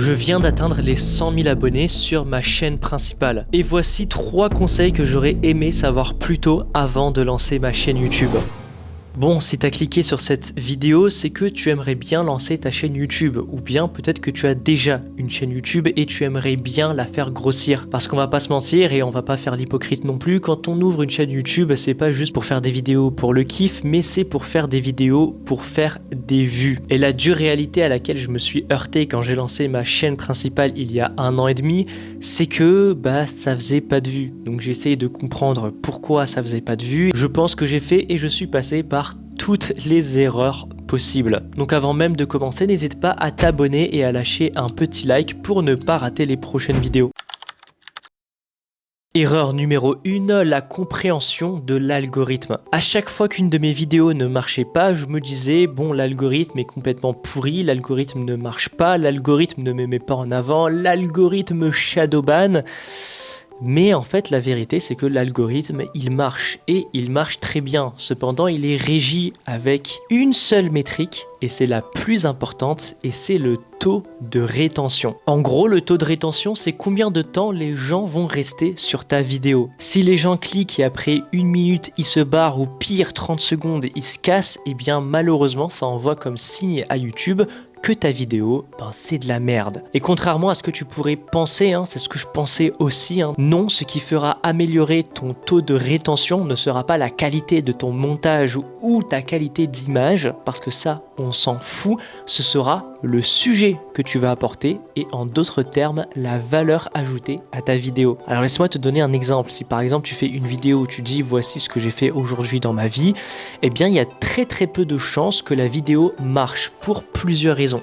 Je viens d'atteindre les 100 000 abonnés sur ma chaîne principale. Et voici 3 conseils que j'aurais aimé savoir plus tôt avant de lancer ma chaîne YouTube. Bon, si t'as cliqué sur cette vidéo, c'est que tu aimerais bien lancer ta chaîne YouTube, ou bien peut-être que tu as déjà une chaîne YouTube et tu aimerais bien la faire grossir. Parce qu'on va pas se mentir et on va pas faire l'hypocrite non plus, quand on ouvre une chaîne YouTube, c'est pas juste pour faire des vidéos pour le kiff, mais c'est pour faire des vidéos pour faire des vues. Et la dure réalité à laquelle je me suis heurté quand j'ai lancé ma chaîne principale il y a 1 an et demi, c'est que ça faisait pas de vues. Donc j'ai essayé de comprendre pourquoi ça faisait pas de vues. Je pense que j'ai fait et je suis passé par toutes les erreurs possibles. Donc avant même de commencer, n'hésite pas à t'abonner et à lâcher un petit like pour ne pas rater les prochaines vidéos. Erreur numéro 1, la compréhension de l'algorithme. À chaque fois qu'une de mes vidéos ne marchait pas, je me disais, bon, l'algorithme est complètement pourri, l'algorithme ne marche pas, l'algorithme ne me met pas en avant, l'algorithme shadowban. Mais en fait, la vérité, c'est que l'algorithme, il marche et il marche très bien. Cependant, il est régi avec une seule métrique et c'est la plus importante et c'est le taux de rétention. En gros, le taux de rétention, c'est combien de temps les gens vont rester sur ta vidéo. Si les gens cliquent et après 1 minute, ils se barrent ou pire 30 secondes, ils se cassent, eh bien malheureusement, ça envoie comme signe à YouTube que ta vidéo, c'est de la merde. Et contrairement à ce que tu pourrais penser, c'est ce que je pensais aussi, non, ce qui fera améliorer ton taux de rétention ne sera pas la qualité de ton montage ou ta qualité d'image, parce que ça, on s'en fout, ce sera le sujet que tu vas apporter et en d'autres termes, la valeur ajoutée à ta vidéo. Alors laisse-moi te donner un exemple. Si par exemple tu fais une vidéo où tu dis voici ce que j'ai fait aujourd'hui dans ma vie, eh bien il y a très peu de chances que la vidéo marche pour plusieurs raisons.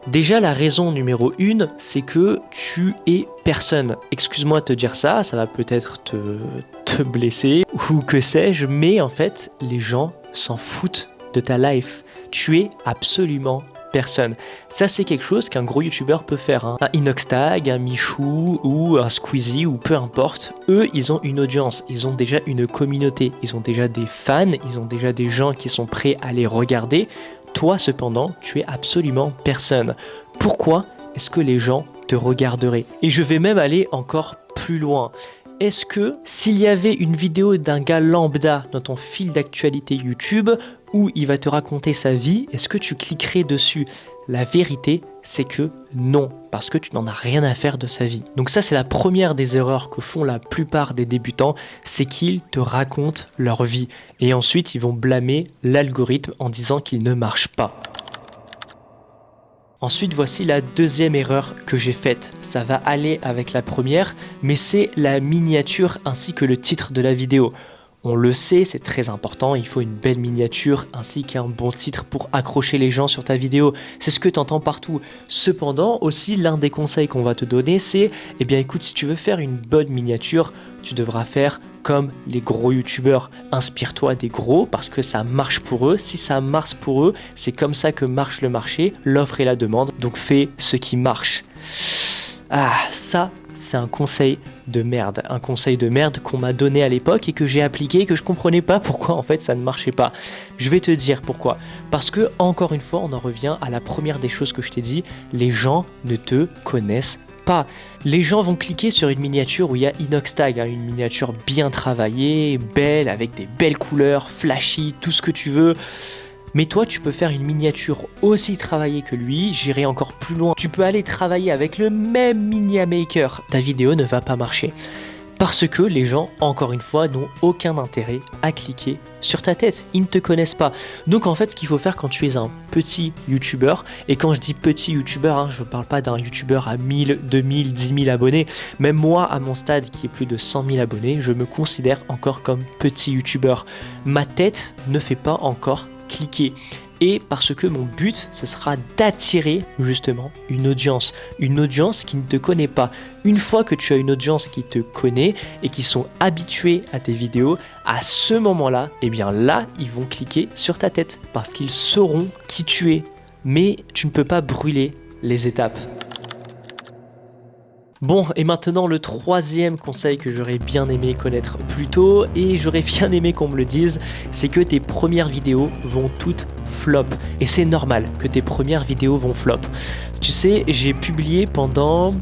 Déjà, la raison numéro 1, c'est que tu es personne. Excuse-moi de te dire ça, ça va peut-être te blesser ou que sais-je, mais en fait, les gens s'en foutent de ta life. Tu es absolument personne. Ça, c'est quelque chose qu'un gros youtubeur peut faire. Un Inoxtag, un Michou ou un Squeezie ou peu importe. Eux, ils ont une audience, ils ont déjà une communauté, ils ont déjà des fans, ils ont déjà des gens qui sont prêts à les regarder. Toi, cependant, tu es absolument personne. Pourquoi est-ce que les gens te regarderaient? Et je vais même aller encore plus loin. Est-ce que s'il y avait une vidéo d'un gars lambda dans ton fil d'actualité YouTube où il va te raconter sa vie, est-ce que tu cliquerais dessus? La vérité, c'est que non, parce que tu n'en as rien à faire de sa vie. Donc ça, c'est la première des erreurs que font la plupart des débutants, c'est qu'ils te racontent leur vie. Et ensuite, ils vont blâmer l'algorithme en disant qu'il ne marche pas. Ensuite, voici la deuxième erreur que j'ai faite. Ça va aller avec la première, mais c'est la miniature ainsi que le titre de la vidéo. On le sait, c'est très important, il faut une belle miniature ainsi qu'un bon titre pour accrocher les gens sur ta vidéo. C'est ce que tu entends partout. Cependant, aussi, l'un des conseils qu'on va te donner, c'est, écoute, si tu veux faire une bonne miniature, tu devras faire comme les gros youtubeurs. Inspire-toi des gros parce que ça marche pour eux. Si ça marche pour eux, c'est comme ça que marche le marché, l'offre et la demande. Donc fais ce qui marche. Ça, c'est un conseil de merde. Un conseil de merde qu'on m'a donné à l'époque et que j'ai appliqué et que je comprenais pas pourquoi en fait ça ne marchait pas. Je vais te dire pourquoi. Parce que, encore une fois, on en revient à la première des choses que je t'ai dit, les gens ne te connaissent pas. Les gens vont cliquer sur une miniature où il y a Inoxtag, une miniature bien travaillée, belle, avec des belles couleurs, flashy, tout ce que tu veux. Mais toi, tu peux faire une miniature aussi travaillée que lui, j'irai encore plus loin. Tu peux aller travailler avec le même Minia Maker. Ta vidéo ne va pas marcher. Parce que les gens, encore une fois, n'ont aucun intérêt à cliquer sur ta tête. Ils ne te connaissent pas. Donc en fait, ce qu'il faut faire quand tu es un petit youtubeur, et quand je dis petit youtubeur, je ne parle pas d'un youtubeur à 1000, 2000, 10 000 abonnés. Même moi, à mon stade qui est plus de 100 000 abonnés, je me considère encore comme petit youtubeur. Ma tête ne fait pas encore cliquer. Et parce que mon but, ce sera d'attirer justement une audience qui ne te connaît pas. Une fois que tu as une audience qui te connaît et qui sont habitués à tes vidéos, à ce moment-là, là, ils vont cliquer sur ta tête parce qu'ils sauront qui tu es. Mais tu ne peux pas brûler les étapes. Bon, et maintenant le troisième conseil que j'aurais bien aimé connaître plus tôt, et j'aurais bien aimé qu'on me le dise, c'est que tes premières vidéos vont toutes flop. Et c'est normal que tes premières vidéos vont flop. Tu sais, j'ai publié pendant,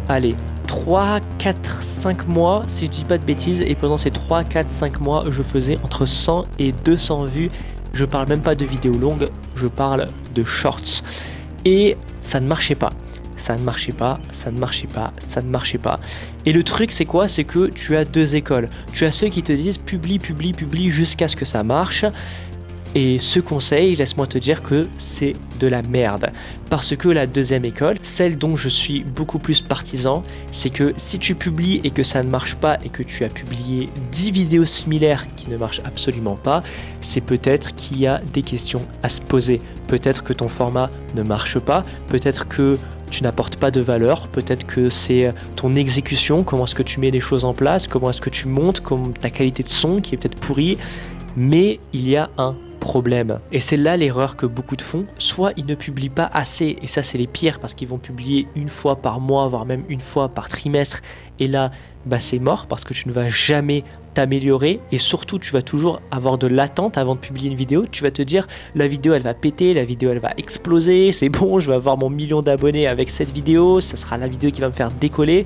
allez, 3, 4, 5 mois, si je dis pas de bêtises, et pendant ces 3, 4, 5 mois, je faisais entre 100 et 200 vues. Je parle même pas de vidéos longues, je parle de shorts. Et ça ne marchait pas. Ça ne marchait pas, ça ne marchait pas, ça ne marchait pas. Et le truc c'est quoi? C'est que tu as deux écoles. Tu as ceux qui te disent publie, publie, publie jusqu'à ce que ça marche. Et ce conseil, laisse-moi te dire que c'est de la merde. Parce que la deuxième école, celle dont je suis beaucoup plus partisan, c'est que si tu publies et que ça ne marche pas et que tu as publié 10 vidéos similaires qui ne marchent absolument pas, c'est peut-être qu'il y a des questions à se poser. Peut-être que ton format ne marche pas, peut-être que tu n'apportes pas de valeur, peut-être que c'est ton exécution, comment est-ce que tu mets les choses en place, comment est-ce que tu montes, comme ta qualité de son qui est peut-être pourrie, mais il y a un problème. Et c'est là l'erreur que beaucoup de font, soit ils ne publient pas assez, et ça c'est les pires parce qu'ils vont publier une fois par mois, voire même une fois par trimestre, et là bah c'est mort parce que tu ne vas jamais t'améliorer et surtout tu vas toujours avoir de l'attente avant de publier une vidéo. Tu vas te dire la vidéo elle va péter, la vidéo elle va exploser, c'est bon, je vais avoir mon million d'abonnés avec cette vidéo, ça sera la vidéo qui va me faire décoller,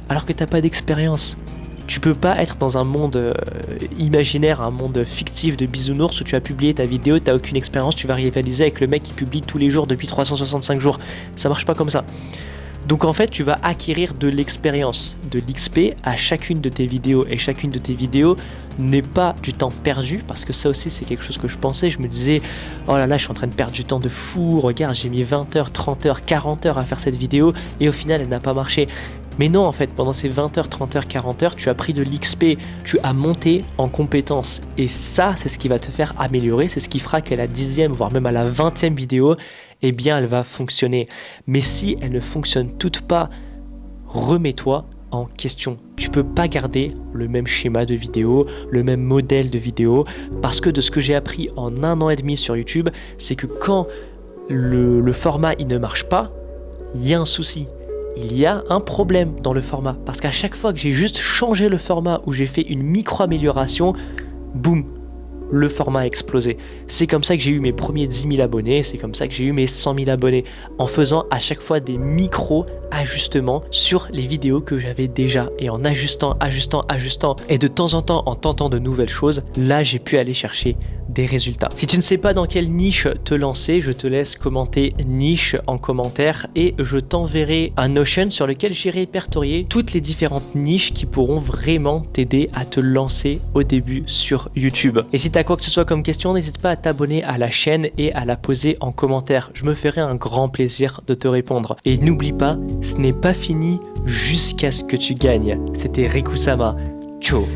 alors que t'as pas d'expérience. Tu peux pas être dans un monde imaginaire, un monde fictif de bisounours où tu as publié ta vidéo, t'as aucune expérience, tu vas rivaliser avec le mec qui publie tous les jours depuis 365 jours. Ça marche pas comme ça. Donc en fait, tu vas acquérir de l'expérience, de l'XP à chacune de tes vidéos. Et chacune de tes vidéos n'est pas du temps perdu, parce que ça aussi c'est quelque chose que je pensais. Je me disais, oh là là, je suis en train de perdre du temps de fou, regarde, j'ai mis 20 heures, 30 heures, 40 heures à faire cette vidéo, et au final elle n'a pas marché. Mais non, en fait, pendant ces 20 heures, 30 heures, 40 heures, tu as pris de l'XP, tu as monté en compétences. Et ça, c'est ce qui va te faire améliorer, c'est ce qui fera qu'à la 10e, voire même à la 20e vidéo, eh bien, elle va fonctionner. Mais si elle ne fonctionne toute pas, remets-toi en question. Tu peux pas garder le même schéma de vidéo, le même modèle de vidéo, parce que de ce que j'ai appris en 1 an et demi sur YouTube, c'est que quand le format il ne marche pas, il y a un souci. Il y a un problème dans le format, parce qu'à chaque fois que j'ai juste changé le format ou j'ai fait une micro-amélioration, boum, le format a explosé. C'est comme ça que j'ai eu mes premiers 10 000 abonnés, c'est comme ça que j'ai eu mes 100 000 abonnés, en faisant à chaque fois des micro-ajustements sur les vidéos que j'avais déjà, et en ajustant, et de temps en temps en tentant de nouvelles choses, là j'ai pu aller chercher des résultats. Si tu ne sais pas dans quelle niche te lancer, je te laisse commenter niche en commentaire et je t'enverrai un Notion sur lequel j'ai répertorié toutes les différentes niches qui pourront vraiment t'aider à te lancer au début sur YouTube. Et si tu as quoi que ce soit comme question, n'hésite pas à t'abonner à la chaîne et à la poser en commentaire. Je me ferai un grand plaisir de te répondre. Et n'oublie pas, ce n'est pas fini jusqu'à ce que tu gagnes. C'était Riku Sama. Ciao.